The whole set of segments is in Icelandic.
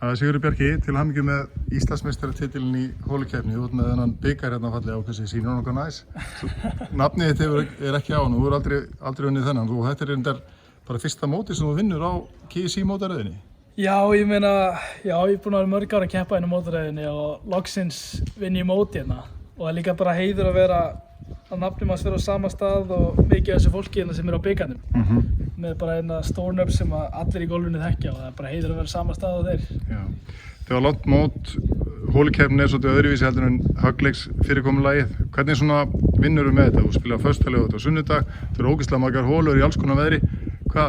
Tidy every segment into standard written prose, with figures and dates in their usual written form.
Sigurður Bjarki, til hamingju með Íslandsmeistaratitilinn í holukeppni. Þú ert með þennan bikar hérna fallega á hversi sýnir hann okkar næs. Nafnið þitt er ekki á hann, þú er aldrei unnið þennan. Þetta er reyndar bara fyrsta móti sem þú vinnur á KSÍ mótaröðinni. Já, ég meina, ég er búinn að vera mörg ára að keppa hérna mótaröðinni og loksins vinn ég móti hérna. Og það er líka bara heiður að vera að nafnum hans vera á sama stað og mikið af þessu fólki hérna sem er á bikarnum. Með bara einna stórnöfn sem allir í golfinu þekkja og það er bara heiður að vera á sama stað og þeir. Já. Þegar langt mót, holukeppnin er svolítið öðruvísi heldur en höggleiks fyrirkomulagið. Hvernig svona vinnur þú með þetta? Þú spilaði föstudag og sunnudag, það eru ógeðslega margar holur í alls konar veðri. Hvað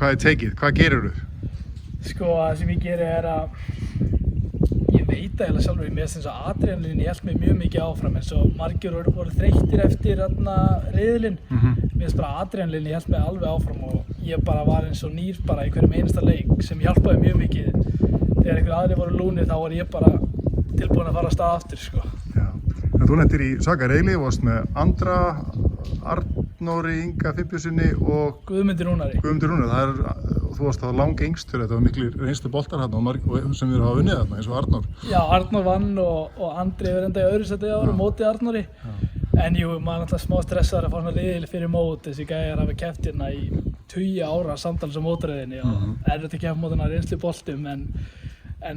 er tekið? Hvað gerir þú? Sko, það sem ég geri er að ég veit eiginlega sjálfur, mér finnst eins og adrenalín hélt mig mjög mikið áfram eins og margir voru þreyttir eftir riðilinn. Mér finnst bara adrenalín hélt mig alveg áfram og ég bara var eins og nýr bara í hverjum einasta leik sem hjálpaði mjög mikið. Þegar einhver aðrir voru lúnir þá var ég bara tilbúinn að fara af stað aftur, sko. Já. En þú lentir í Saga Reyli, varst með Andra, Arnóri Inga Finnbjörnsssyni og Guðmundur Rúnari. Þú varst það langengstur, þetta var miklir reynslu boltar hérna sem við hafa unnið þarna, eins og Arnór. Já, Arnór vann og Andri hefur enda í öðru sæti ára mótið Arnóri. En jú, maður er alltaf smá stressaður að fá svona riðil fyrir mót, þessi gæjar hafa keppt hérna í 20 ára samtals á mótaröðinni og erfitt að keppa mótana reynslu boltum en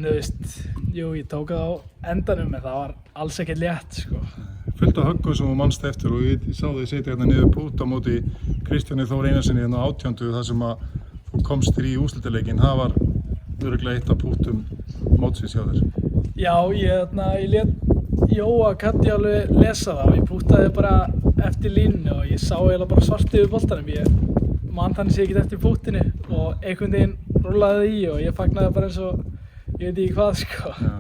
þú veist, jú, ég tók það á endanum en það var alls ekkert létt, sko. Fullt af höggum sem þú mannst eftir og ég sá þig setja hérna niður pút á móti Kristjáni Þór Einarsssyni hérna á 18. þar sem að þú komst í úrslitaleikinn. Það var örugglega eitt af pútum mótsins hjá þér. Já, ég lét Jóa Katti alveg lesa það og ég pútaði bara eftir línu og ég sá eiginlega bara svart yfir boltanum. Ég man þannig sé ekkert eftir pútinu og einhvern veginn rúllaði það í og ég fagnaði bara eins og ég veit ekki hvað, sko. Já.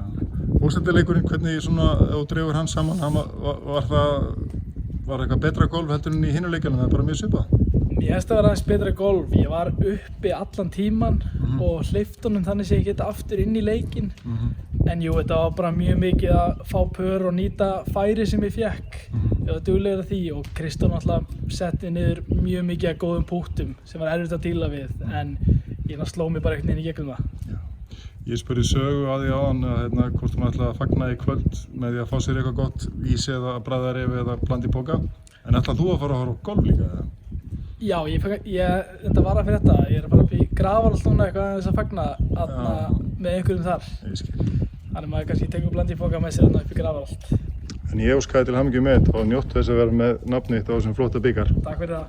Úrslitaleikurinn, hvernig svona, ef þú dregur hann saman, var eitthvað betra golf heldur en í hinu leikjunum, það er bara mjög svipað? Ég finnst að vera aðeins betra golf. Ég var uppi allan tíman og hleypt honum þannig sé ég geta aftur inn í leikinn. En jú, þetta var bara mjög mikið að fá pör og nýta færi sem ég fékk. Ég var duglegur að því og Kristján náttúrulega setti niður mjög mikið af góðum púttum sem var erfitt að díla við en ég sló mig bara einhvern veginn í gegnum það. Ég spurði Sögu að því áðan hvort hún ætlaði að fagna í kvöld með því að fá sér eitthvað gott ísi eða bragðarif eða blandi í poka. En ætlaði þú að fara að horfa á golf líka eða? Já, ég enda var að fyrir þetta. Ég er að fara upp í Grafarholt núna eitthvað aðeins að fagna með einhverjum þar. Ég skil. Þannig maður kannski tekur blandi í poka með sér upp í Grafarholt. En ég óskaði til hamingju með þetta og njóttu þess að vera með nafnið þitt á þessum flotta bikar. Takk fyrir það.